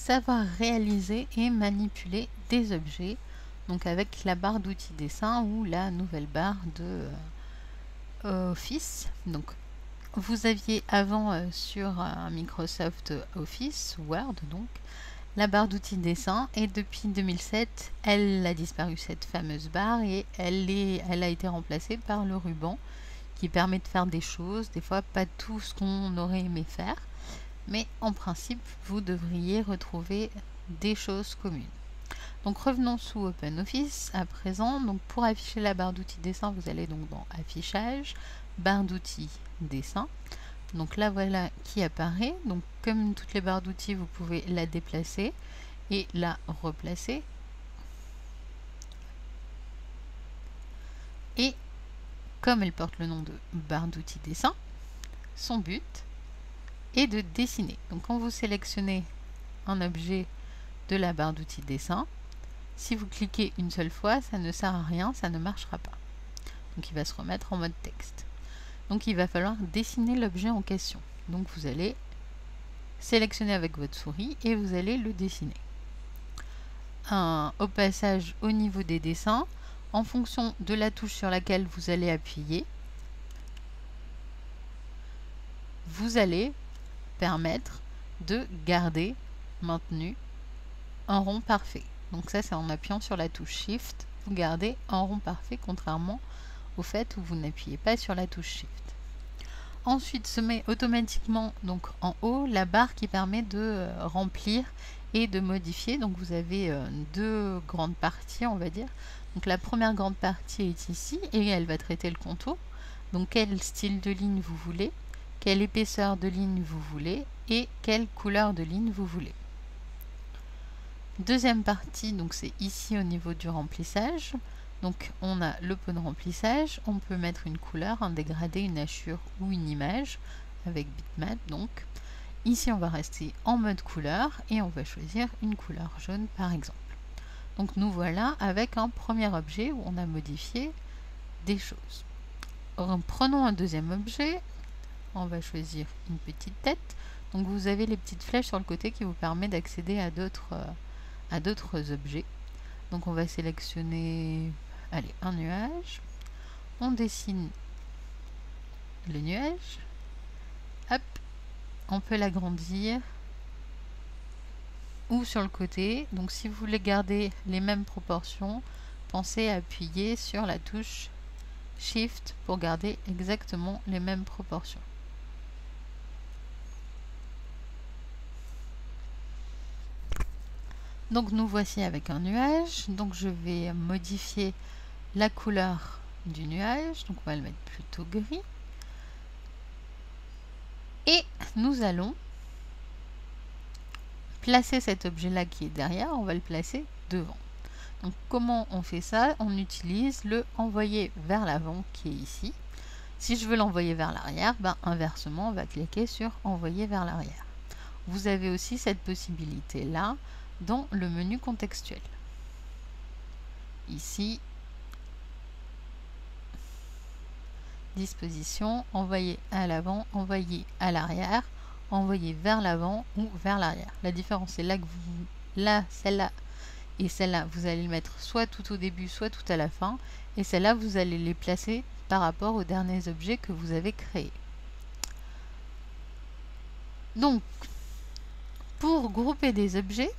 savoir réaliser et manipuler des objets, donc avec la barre d'outils dessin ou la nouvelle barre de Office. Donc vous aviez avant sur Microsoft Office, Word donc, la barre d'outils dessin, et depuis 2007 elle a disparu, cette fameuse barre, et elle a été remplacée par le ruban qui permet de faire des choses, des fois pas tout ce qu'on aurait aimé faire, mais en principe vous devriez retrouver des choses communes. Donc revenons sous OpenOffice à présent. Donc pour afficher la barre d'outils dessin, vous allez donc dans Affichage, barre d'outils dessin. Donc là voilà qui apparaît. Donc comme toutes les barres d'outils, vous pouvez la déplacer et la replacer. Et comme elle porte le nom de barre d'outils dessin, son but est de dessiner. Donc quand vous sélectionnez un objet de la barre d'outils dessin, si vous cliquez une seule fois, ça ne sert à rien, ça ne marchera pas. Donc il va se remettre en mode texte. Donc il va falloir dessiner l'objet en question. Donc vous allez sélectionner avec votre souris et vous allez le dessiner. Au passage, au niveau des dessins, en fonction de la touche sur laquelle vous allez appuyer, vous allez permettre de garder maintenu un rond parfait. Donc ça, c'est en appuyant sur la touche Shift, vous gardez un rond parfait, contrairement au fait où vous n'appuyez pas sur la touche Shift. Ensuite se met automatiquement donc en haut la barre qui permet de remplir et de modifier. Donc vous avez deux grandes parties, on va dire. Donc la première grande partie est ici et elle va traiter le contour. Donc quel style de ligne vous voulez, quelle épaisseur de ligne vous voulez et quelle couleur de ligne vous voulez. Deuxième partie, donc c'est ici au niveau du remplissage. Donc on a le pot de remplissage, on peut mettre une couleur, un dégradé, une hachure ou une image avec bitmap. Donc ici on va rester en mode couleur et on va choisir une couleur jaune par exemple. Donc nous voilà avec un premier objet où on a modifié des choses. Prenons un deuxième objet, on va choisir une petite tête. Donc vous avez les petites flèches sur le côté qui vous permettent d'accéder à d'autres objets. Donc on va sélectionner un nuage, on dessine le nuage, hop, on peut l'agrandir ou sur le côté. Donc si vous voulez garder les mêmes proportions, pensez à appuyer sur la touche Shift pour garder exactement les mêmes proportions. Donc nous voici avec un nuage. Donc je vais modifier la couleur du nuage. Donc on va le mettre plutôt gris. Et nous allons placer cet objet-là qui est derrière, on va le placer devant. Donc comment on fait ça? On utilise le envoyer vers l'avant qui est ici. Si je veux l'envoyer vers l'arrière, inversement, on va cliquer sur envoyer vers l'arrière. Vous avez aussi cette possibilité-là dans le menu contextuel. Ici, disposition, envoyer à l'avant, envoyer à l'arrière, envoyer vers l'avant ou vers l'arrière. La différence c'est là que celle-là et celle-là, vous allez le mettre soit tout au début, soit tout à la fin, et celle-là, vous allez les placer par rapport aux derniers objets que vous avez créés. Donc, pour grouper des objets,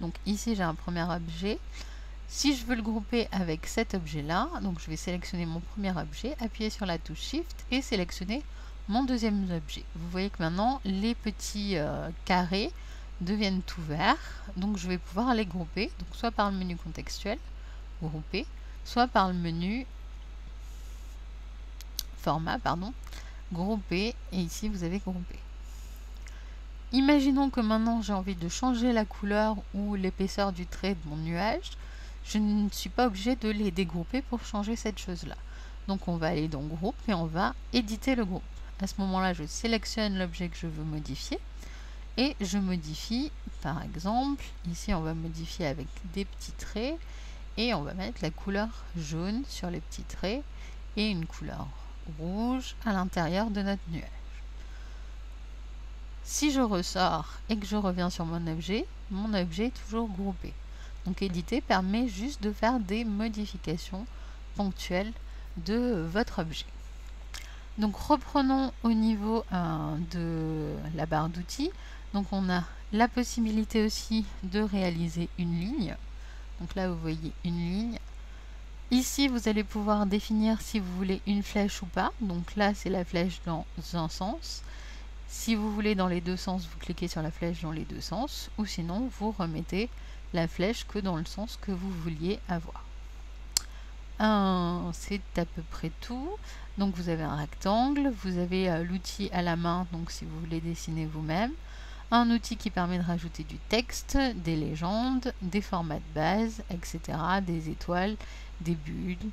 donc ici j'ai un premier objet. Si je veux le grouper avec cet objet-là, donc je vais sélectionner mon premier objet, appuyer sur la touche Shift et sélectionner mon deuxième objet. Vous voyez que maintenant les petits carrés deviennent tout verts, donc je vais pouvoir les grouper, donc soit par le menu contextuel, grouper, soit par le menu format, grouper, et ici vous avez groupé. Imaginons que maintenant j'ai envie de changer la couleur ou l'épaisseur du trait de mon nuage. Je ne suis pas obligé de les dégrouper pour changer cette chose-là. Donc on va aller dans Groupe et on va éditer le groupe. À ce moment-là, je sélectionne l'objet que je veux modifier et je modifie, par exemple, ici on va modifier avec des petits traits et on va mettre la couleur jaune sur les petits traits et une couleur rouge à l'intérieur de notre nuage. Si je ressors et que je reviens sur mon objet est toujours groupé. Donc éditer permet juste de faire des modifications ponctuelles de votre objet. Donc reprenons au niveau de la barre d'outils. Donc on a la possibilité aussi de réaliser une ligne. Donc là vous voyez une ligne. Ici vous allez pouvoir définir si vous voulez une flèche ou pas. Donc là c'est la flèche dans un sens. Si vous voulez dans les deux sens, vous cliquez sur la flèche dans les deux sens, ou sinon vous remettez la flèche que dans le sens que vous vouliez avoir. C'est à peu près tout. Donc vous avez un rectangle, vous avez l'outil à la main, donc si vous voulez dessiner vous-même. Un outil qui permet de rajouter du texte, des légendes, des formats de base, etc. Des étoiles, des bulles,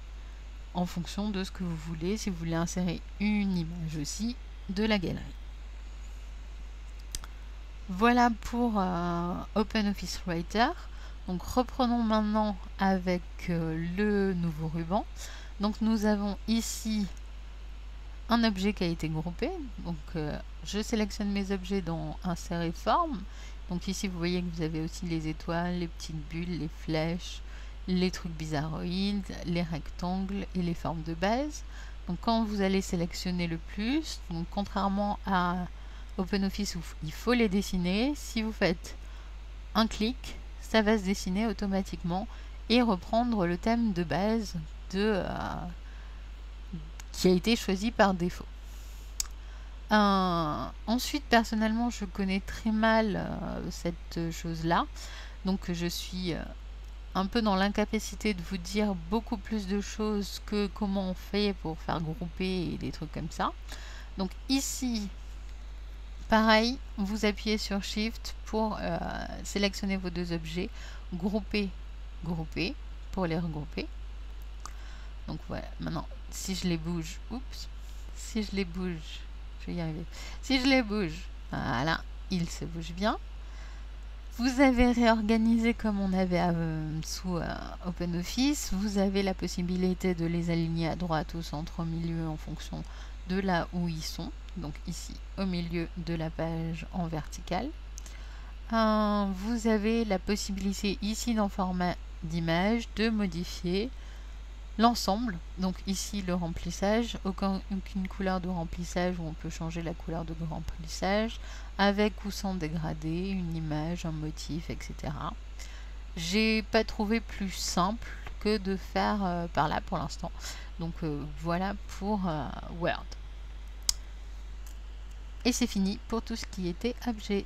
en fonction de ce que vous voulez. Si vous voulez insérer une image aussi, de la galerie. Voilà pour OpenOffice Writer. Donc reprenons maintenant avec le nouveau ruban. Donc nous avons ici un objet qui a été groupé. Donc je sélectionne mes objets dans Insérer forme. Donc ici vous voyez que vous avez aussi les étoiles, les petites bulles, les flèches, les trucs bizarroïdes, les rectangles et les formes de base. Donc quand vous allez sélectionner le plus, donc contrairement à OpenOffice où il faut les dessiner, si vous faites un clic, ça va se dessiner automatiquement et reprendre le thème de base qui a été choisi par défaut. Ensuite, personnellement, je connais très mal cette chose-là, donc je suis un peu dans l'incapacité de vous dire beaucoup plus de choses que comment on fait pour faire grouper et des trucs comme ça. Donc ici, pareil, vous appuyez sur Shift pour sélectionner vos deux objets, grouper, grouper, pour les regrouper. Donc voilà, maintenant, si je les bouge, oups, si je les bouge, je vais y arriver. Si je les bouge, voilà, ils se bougent bien. Vous avez réorganisé comme on avait sous OpenOffice. Vous avez la possibilité de les aligner à droite, au centre, au milieu en fonction de là où ils sont. Donc ici, au milieu de la page en verticale. Vous avez la possibilité ici dans format d'image de modifier l'ensemble. Donc ici le remplissage, aucune couleur de remplissage où on peut changer la couleur de remplissage, avec ou sans dégradé, une image, un motif, etc. J'ai pas trouvé plus simple que de faire par là pour l'instant. Donc voilà pour Word. Et c'est fini pour tout ce qui était objet.